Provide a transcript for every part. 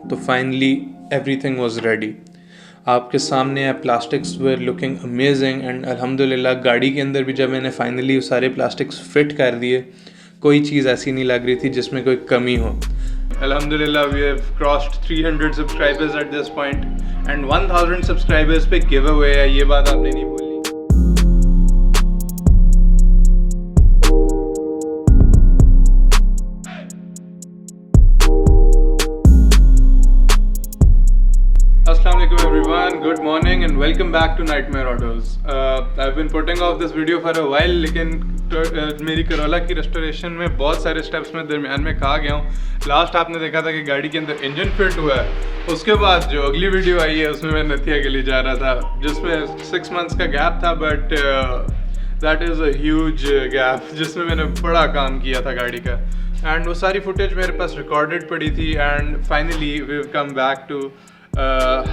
तो finally everything was ready. आपके सामने है, plastics were looking amazing and अल्हम्दुलिल्लाह गाड़ी के अंदर भी जब मैंने फाइनली सारे प्लास्टिक्स फिट कर दिए, कोई चीज़ ऐसी नहीं लग रही थी जिसमें कोई कमी हो। अल्हम्दुलिल्लाह we have crossed 300 subscribers at this point and 1000 subscribers पे गिव अवे है, ये बात आपने नहीं बोली। Assalamualaikum everyone, good morning and welcome back to Nightmare Autos. I've been putting off this video for a while, लेकिन मेरी करोला की रेस्टोरेशन में बहुत सारे स्टेप्स में दरमियान में खा गया हूँ। लास्ट आपने देखा था कि गाड़ी के अंदर इंजन फिट हुआ है, उसके बाद जो अगली वीडियो आई है उसमें मैं नथिया के लिए जा रहा था, जिसमें 6 months का गैप था, but that is a huge gap जिसमें मैंने बड़ा काम किया था गाड़ी का। एंड वो सारी फुटेज मेरे पास रिकॉर्डेड पड़ी थी and finally we come back to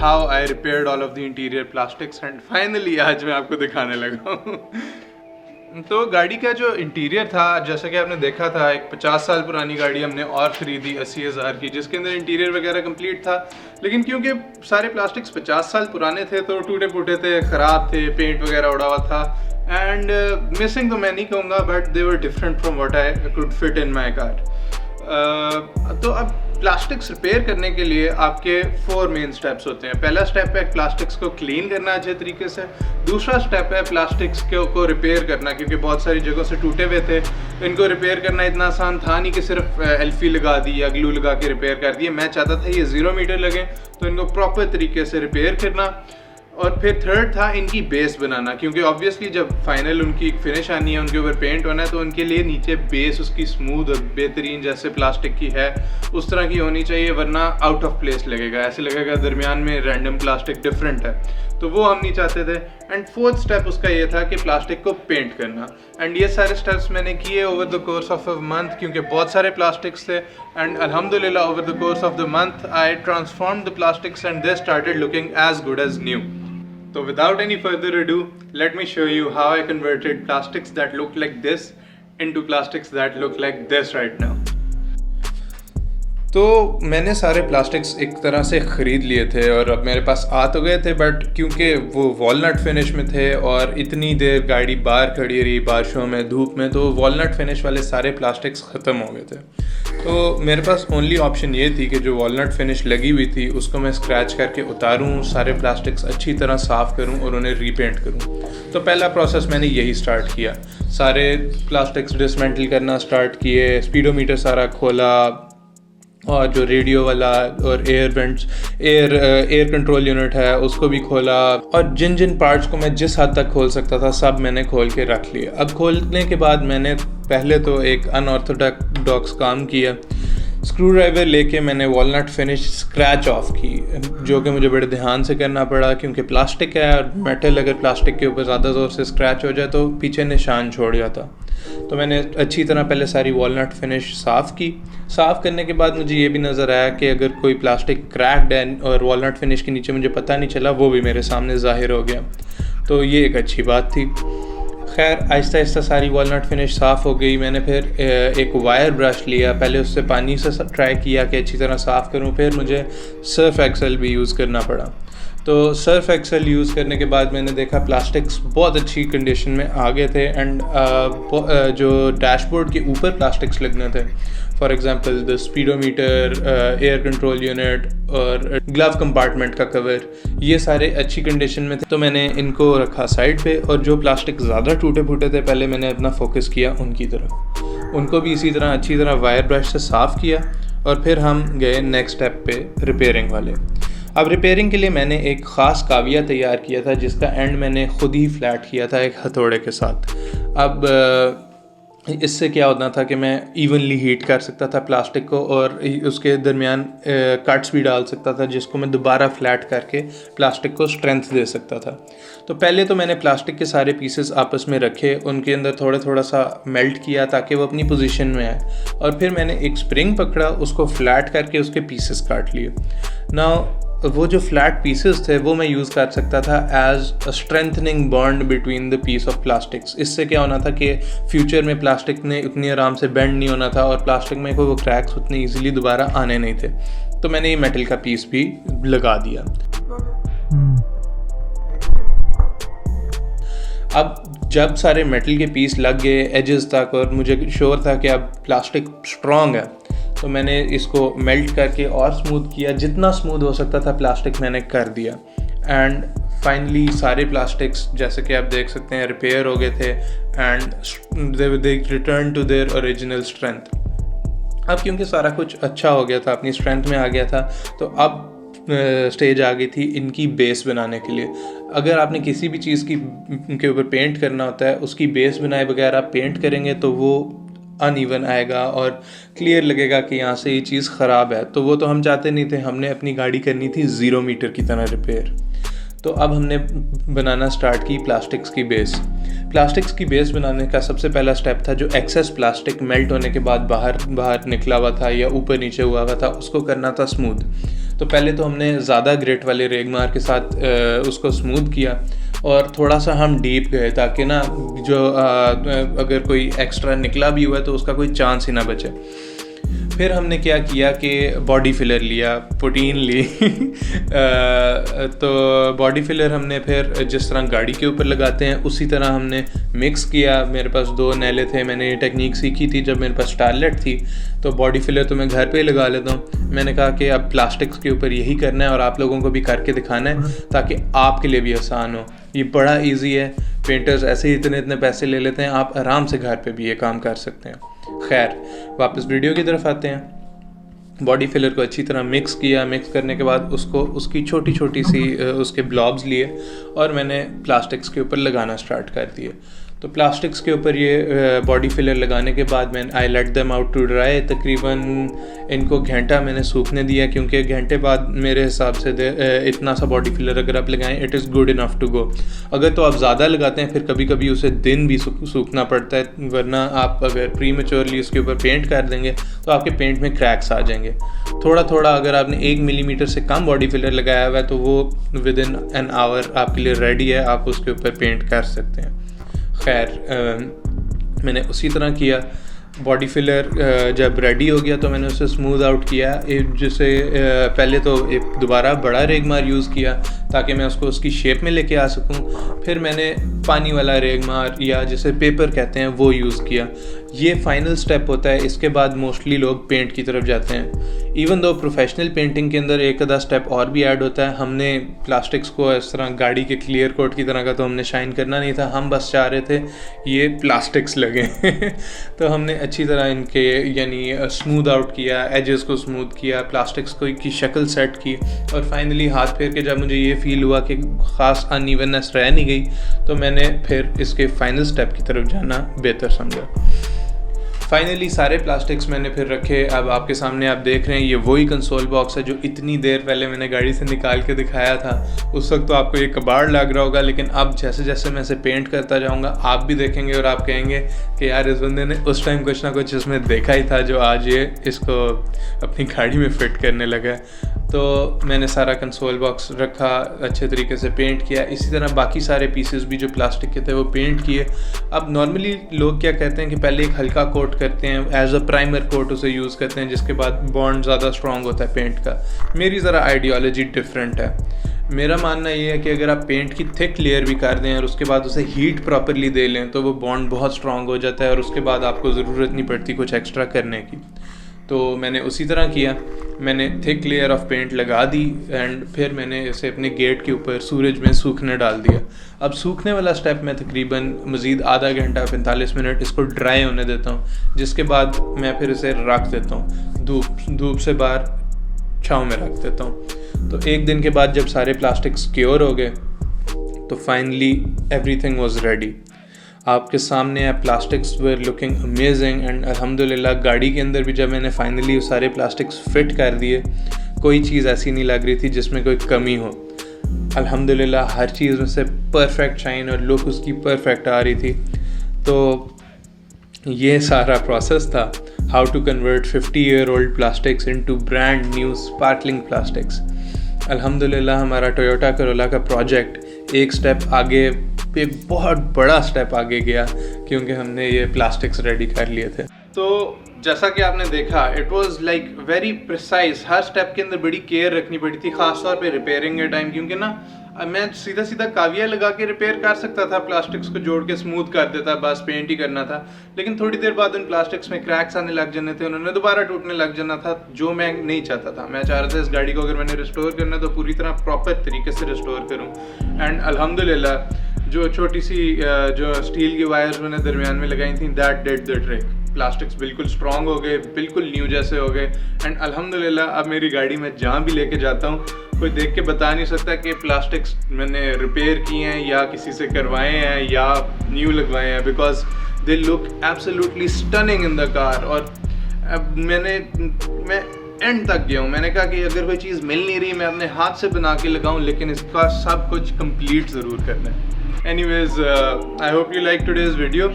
how I repaired all of the interior plastics and finally आज मैं आपको दिखाने लगा हूँ। तो गाड़ी का जो इंटीरियर था, जैसा कि आपने देखा था, एक 50 साल पुरानी गाड़ी हमने और ख़रीदी 80,000 की, जिसके अंदर इंटीरियर वगैरह कंप्लीट था, लेकिन क्योंकि सारे प्लास्टिक्स 50 साल पुराने थे तो टूटे फूटे थे, ख़राब थे, पेंट वगैरह उड़ा हुआ था एंड मिसिंग तो मैं नहीं कहूँगा, but they were different from what I could fit in my car. तो अब प्लास्टिक्स रिपेयर करने के लिए आपके 4 मेन स्टेप्स होते हैं। पहला स्टेप है प्लास्टिक्स को क्लीन करना अच्छे तरीके से। दूसरा स्टेप है प्लास्टिक्स को रिपेयर करना, क्योंकि बहुत सारी जगहों से टूटे हुए थे, इनको रिपेयर करना इतना आसान था नहीं कि सिर्फ एल्फी लगा दी या ग्लू लगा के रिपेयर कर दिए। मैं चाहता था ये 0 मीटर लगे, तो इनको प्रॉपर तरीके से रिपेयर करना। और फिर थर्ड था इनकी बेस बनाना, क्योंकि ऑब्वियसली जब फाइनल उनकी एक फिनिश आनी है, उनके ऊपर पेंट होना है, तो उनके लिए नीचे बेस उसकी स्मूथ और बेहतरीन जैसे प्लास्टिक की है उस तरह की होनी चाहिए, वरना आउट ऑफ प्लेस लगेगा, ऐसे लगेगा दरमियान में रैंडम प्लास्टिक डिफरेंट है, तो वो हम नहीं चाहते थे। एंड फोर्थ स्टेप उसका ये था कि प्लास्टिक को पेंट करना। एंड ये सारे स्टेप्स मैंने किए over the course of a month, क्योंकि बहुत सारे प्लास्टिक्स थे एंड अल्हम्दुलिल्लाह over the course of the month I transformed the plastics and they started looking as good as new. So without any further ado, let me show you how I converted plastics that look like this into plastics that look like this right now. तो मैंने सारे plastics एक तरह से ख़रीद लिए थे और अब मेरे पास आ तो गए थे, बट क्योंकि वो वॉलनट फिनिश में थे और इतनी देर गाड़ी बाहर खड़ी रही बारिशों में, धूप में, तो वॉलनट फिनिश वाले सारे प्लास्टिक्स ख़त्म हो गए थे। तो मेरे पास ओनली ऑप्शन ये थी कि जो वॉलनट फिनिश लगी हुई थी उसको मैं स्क्रैच करके उतारूँ, सारे प्लास्टिक्स अच्छी तरह साफ़ करूँ और उन्हें रीपेंट करूँ। तो पहला प्रोसेस मैंने यही स्टार्ट किया, सारे प्लास्टिक्स डिसमेंटल करना स्टार्ट किए, स्पीडोमीटर सारा खोला और जो रेडियो वाला और एयर कंट्रोल यूनिट है उसको भी खोला, और जिन जिन पार्ट्स को मैं जिस हद तक खोल सकता था सब मैंने खोल के रख लिया। अब खोलने के बाद मैंने पहले तो एक अनऑर्थोडॉक्स काम किया, स्क्रू ड्राइवर लेके मैंने वॉलनट फिनिश स्क्रैच ऑफ की, जो कि मुझे बड़े ध्यान से करना पड़ा, क्योंकि प्लास्टिक है और मेटल अगर प्लास्टिक के ऊपर ज़्यादा ज़ोर से स्क्रैच हो जाए तो पीछे निशान छोड़ जाता। तो मैंने अच्छी तरह पहले सारी वॉलनट फिनिश साफ़ की। साफ़ करने के बाद मुझे ये भी नज़र आया कि अगर कोई प्लास्टिक क्रैक्ड है और वॉलनट फिनिश के नीचे मुझे पता नहीं चला, वो भी मेरे सामने ज़ाहिर हो गया, तो ये एक अच्छी बात थी। खैर आहिस्ता आहिस्ता सारी वॉलनट फिनिश साफ़ हो गई। मैंने फिर एक वायर ब्रश लिया, पहले उससे पानी से ट्राई किया कि अच्छी तरह साफ़ करूं, फिर मुझे सर्फ एक्सेल भी यूज़ करना पड़ा। तो सर्फ एक्सेल यूज़ करने के बाद मैंने देखा प्लास्टिक्स बहुत अच्छी कंडीशन में आ गए थे एंड जो डैशबोर्ड के ऊपर प्लास्टिक्स लगने थे, for example the speedometer, air control unit और ग्लव कंपार्टमेंट का कवर, ये सारे अच्छी कंडीशन में थे, तो मैंने इनको रखा साइड पे। और जो प्लास्टिक ज़्यादा टूटे फूटे थे पहले मैंने अपना फोकस किया उनकी तरफ, उनको भी इसी तरह अच्छी तरह वायर ब्रश से साफ़ किया और फिर हम गए नेक्स्ट स्टेप पे रिपेयरिंग वाले। अब रिपेयरिंग के लिए मैंने एक ख़ास काविया तैयार किया था जिसका एंड मैंने ख़ुद ही फ्लैट किया था एक हथौड़े के साथ। अब इससे क्या होना था कि मैं इवनली हीट कर सकता था प्लास्टिक को और उसके दरमियान कट्स भी डाल सकता था, जिसको मैं दोबारा फ्लैट करके प्लास्टिक को स्ट्रेंथ दे सकता था। तो पहले तो मैंने प्लास्टिक के सारे पीसेस आपस में रखे, उनके अंदर थोड़ा सा मेल्ट किया ताकि वो अपनी पोजीशन में आए, और फिर मैंने एक स्प्रिंग पकड़ा, उसको फ्लैट करके उसके पीसेस काट लिए। नाउ वो जो फ्लैट पीसेस थे वो मैं यूज़ कर सकता था as a strengthening bond between the piece of plastics. इससे क्या होना था कि फ्यूचर में प्लास्टिक ने उतनी आराम से बेंड नहीं होना था और प्लास्टिक में कोई वो क्रैक्स उतनी ईजिली दोबारा आने नहीं थे। तो मैंने ये मेटल का पीस भी लगा दिया। अब जब सारे मेटल के पीस लग गए एजेस तक और मुझे श्योर था कि अब प्लास्टिक स्ट्रॉन्ग है, तो मैंने इसको मेल्ट करके और स्मूथ किया। जितना स्मूथ हो सकता था प्लास्टिक मैंने कर दिया। एंड फाइनली सारे प्लास्टिक्स जैसे कि आप देख सकते हैं रिपेयर हो गए थे and they return to their original strength. अब क्योंकि सारा कुछ अच्छा हो गया था, अपनी स्ट्रेंथ में आ गया था, तो अब स्टेज आ गई थी इनकी बेस बनाने के लिए। अगर आपने किसी भी चीज़ के ऊपर पेंट करना होता है, उसकी बेस बनाए बगैर आप पेंट करेंगे तो वो अनइवन आएगा और क्लियर लगेगा कि यहाँ से ये चीज़ ख़राब है। तो वो तो हम चाहते नहीं थे। हमने अपनी गाड़ी करनी थी 0 मीटर की तरह रिपेयर। तो अब हमने बनाना स्टार्ट की प्लास्टिक्स की बेस। प्लास्टिक्स की बेस बनाने का सबसे पहला स्टेप था जो एक्सेस प्लास्टिक मेल्ट होने के बाद बाहर निकला हुआ था या ऊपर नीचे हुआ था, उसको करना था स्मूथ। तो पहले तो हमने ज़्यादा ग्रेट वाले रेगमार के साथ उसको स्मूथ किया और थोड़ा सा हम डीप गए ताकि ना जो अगर कोई एक्स्ट्रा निकला भी हुआ है तो उसका कोई चांस ही ना बचे। फिर हमने क्या किया कि बॉडी फिलर लिया, पुटीन ली तो बॉडी फिलर हमने फिर जिस तरह गाड़ी के ऊपर लगाते हैं उसी तरह हमने मिक्स किया। मेरे पास 2 नैले थे, मैंने ये टेक्निक सीखी थी जब मेरे पास स्टारलेट थी। तो बॉडी फिलर तो मैं घर पे ही लगा लेता हूँ। मैंने कहा कि अब प्लास्टिक्स के ऊपर यही करना है और आप लोगों को भी करके दिखाना है ताकि आपके लिए भी आसान हो। ये बड़ा ईजी है, पेंटर्स ऐसे ही इतने पैसे ले लेते हैं, आप आराम से घर पे भी ये काम कर सकते हैं। खैर वापस वीडियो की तरफ आते हैं। बॉडी फिलर को अच्छी तरह मिक्स किया। मिक्स करने के बाद उसकी छोटी छोटी सी उसके ब्लॉब्स लिए और मैंने प्लास्टिक्स के ऊपर लगाना स्टार्ट कर दिए। तो प्लास्टिक्स के ऊपर ये बॉडी फिलर लगाने के बाद मैंने I let them out to dry. तकरीबन इनको घंटा मैंने सूखने दिया क्योंकि घंटे बाद मेरे हिसाब से इतना सा बॉडी फिलर अगर आप लगाएं it is good enough to go. अगर तो आप ज़्यादा लगाते हैं फिर कभी कभी उसे दिन भी सूखना पड़ता है, वरना आप अगर प्री मैच्योरली उसके ऊपर पेंट कर देंगे तो आपके पेंट में क्रैक्स आ जाएंगे। थोड़ा थोड़ा अगर आपने 1 मिलीमीटर से कम बॉडी फिलर लगाया हुआ है तो वो विद इन एन आवर आपके लिए रेडी है, आप उसके ऊपर पेंट कर सकते हैं। खैर मैंने उसी तरह किया। बॉडी फिलर जब रेडी हो गया तो मैंने उसे स्मूथ आउट किया। जिसे पहले तो एक दोबारा बड़ा रेगमार यूज़ किया ताकि मैं उसको उसकी शेप में लेके आ सकूं। फिर मैंने पानी वाला रेगमार या जिसे पेपर कहते हैं वो यूज़ किया। ये फाइनल स्टेप होता है। इसके बाद मोस्टली लोग पेंट की तरफ जाते हैं। इवन दो प्रोफेशनल पेंटिंग के अंदर एक आधा स्टेप और भी ऐड होता है। हमने प्लास्टिक्स को इस तरह गाड़ी के क्लियर कोट की तरह का तो हमने शाइन करना नहीं था, हम बस चाह रहे थे ये प्लास्टिक्स लगे तो हमने अच्छी तरह इनके यानी स्मूथ आउट किया, एजेस को स्मूथ किया, प्लास्टिक्स को की शक्ल सेट की और फाइनली हाथ फेर के जब मुझे ये फील हुआ कि ख़ास अनइवननेस रह नहीं गई तो मैंने फिर इसके फाइनल स्टेप की तरफ जाना बेहतर समझा। फाइनली सारे प्लास्टिक्स मैंने फिर रखे। अब आपके सामने आप देख रहे हैं ये वही कंसोल बॉक्स है जो इतनी देर पहले मैंने गाड़ी से निकाल के दिखाया था। उस वक्त तो आपको ये कबाड़ लग रहा होगा, लेकिन अब जैसे जैसे मैं इसे पेंट करता जाऊंगा आप भी देखेंगे और आप कहेंगे कि यार इस बंदे ने उस टाइम कुछ ना कुछ इसमें देखा ही था जो आज ये इसको अपनी गाड़ी में फिट करने लगा। तो मैंने सारा कंसोल बॉक्स रखा, अच्छे तरीके से पेंट किया। इसी तरह बाकी सारे पीसेस भी जो प्लास्टिक के थे वो पेंट किए। अब नॉर्मली लोग क्या कहते हैं कि पहले एक हल्का कोट करते हैं, एज अ प्राइमर कोट उसे यूज़ करते हैं, जिसके बाद बॉन्ड ज़्यादा स्ट्रॉन्ग होता है पेंट का। मेरी ज़रा आइडियोलॉजी डिफरेंट है। मेरा मानना ये है कि अगर आप पेंट की थिक लेयर भी कर दें और उसके बाद उसे हीट प्रॉपरली दे लें तो वो बॉन्ड बहुत स्ट्रॉन्ग हो जाता है और उसके बाद आपको ज़रूरत नहीं पड़ती कुछ एक्स्ट्रा करने की। तो मैंने उसी तरह किया। मैंने थिक लेयर ऑफ पेंट लगा दी एंड फिर मैंने इसे अपने गेट के ऊपर सूरज में सूखने डाल दिया। अब सूखने वाला स्टेप मैं तकरीबन मज़ीद आधा घंटा 45 मिनट इसको ड्राई होने देता हूँ, जिसके बाद मैं फिर इसे रख देता हूँ धूप से बाहर छाँव में रख देता हूँ। तो एक दिन के बाद जब सारे प्लास्टिक्स क्योर हो गए तो फाइनली एवरीथिंग वाज रेडी। आपके सामने है, plastics were looking amazing and अल्हम्दुलिल्लाह गाड़ी के अंदर भी जब मैंने फाइनली सारे प्लास्टिक्स फिट कर दिए कोई चीज़ ऐसी नहीं लग रही थी जिसमें कोई कमी हो। अल्हम्दुलिल्लाह हर चीज़ में से परफेक्ट शाइन और लुक उसकी परफेक्ट आ रही थी। तो ये सारा प्रोसेस था, how to convert 50-year-old plastics into brand new sparkling plastics. अल्हम्दुलिल्लाह हमारा टोयोटा करोला का प्रोजेक्ट एक स्टेप आगे, एक बहुत बड़ा स्टेप आगे गया क्योंकि हमने ये प्लास्टिक्स रेडी कर लिए थे। तो जैसा कि आपने देखा, it was like very precise, her step के अंदर बड़ी केयर रखनी पड़ी थी, ख़ास तौर पे रिपेयरिंग के टाइम, क्योंकि ना मैं सीधा सीधा काविया लगा के रिपेयर कर सकता था, प्लास्टिक्स को जोड़ के स्मूथ कर देता, बस पेंट ही करना था। लेकिन थोड़ी देर बाद उन प्लास्टिक्स में क्रैक्स आने लग जाने थे, उन्होंने दोबारा टूटने लग जाना था, जो मैं नहीं चाहता था। मैं चाह रहा था इस गाड़ी को अगर मैंने रिस्टोर करना तो पूरी तरह प्रॉपर तरीके से रिस्टोर करूँ। एंड अल्हम्दुलिल्लाह जो छोटी सी जो स्टील की वायर्स मैंने दरमियान में लगाई थी, that did the trick. Plastics बिल्कुल स्ट्रॉन्ग हो गए, बिल्कुल न्यू जैसे हो गए। एंड अल्हम्दुलिल्लाह अब मेरी गाड़ी में जहाँ भी लेके जाता हूँ कोई देख के बता नहीं सकता कि प्लास्टिक्स मैंने रिपेयर किए हैं या किसी से करवाए हैं या न्यू लगवाए हैं, because they look absolutely stunning in the car. और अब मैं एंड तक गया हूँ, मैंने कहा कि अगर कोई चीज़ मिल नहीं रही मैं अपने हाथ से बना के लगाऊँ, लेकिन इसका सब कुछ कंप्लीट ज़रूर करना है। Anyways, I hope you like today's video.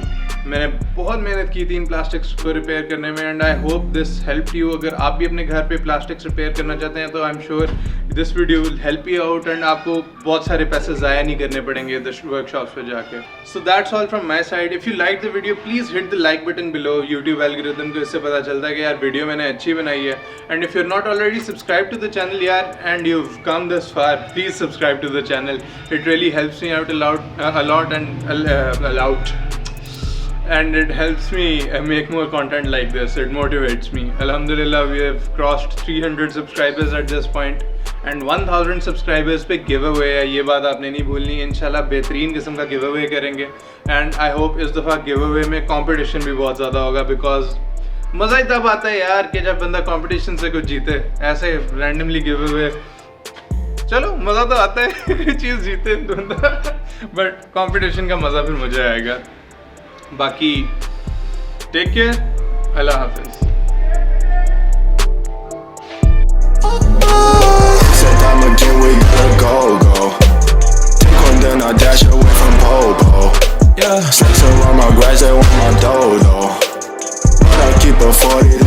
मैंने बहुत मेहनत की थी इन प्लास्टिक्स को रिपेयर करने में, and I hope this help you. अगर आप भी अपने घर पे प्लास्टिक्स रिपेयर करना चाहते हैं तो I am sure this video will help you out, and आपको बहुत सारे पैसे ज़ाया नहीं करने पड़ेंगे वर्कशॉप्स पे जाके। So that's all from my side. If you like the video please hit the like button below. YouTube algorithm को इससे पता चलता है कि यार वीडियो मैंने अच्छी बनाई है। And if you are not already subscribe to the channel यार, and you come this far, please subscribe to the channel. It really helps me out a lot and it helps me make more content like this. It motivates me. Alhamdulillah, we have crossed 300 subscribers at this point and 1000 subscribers पे giveaway है, ये बात आपने नहीं भूलनी। इंशाल्लाह बेहतरीन किस्म का giveaway करेंगे, and I hope इस दफ़ा giveaway में competition भी बहुत ज़्यादा होगा, because मज़ा ही तब आता है यार कि जब बंदा competition से कुछ जीते। ऐसे randomly giveaway, चलो मज़ा तो आता है चीज़ जीते बंदा, बट कंपटीशन का मज़ा फिर मुझे आएगा। बाकी टेक केयर, अल्लाह हाफिज़। Yeah, snakes around my grass, they want my dough though. But I keep a 40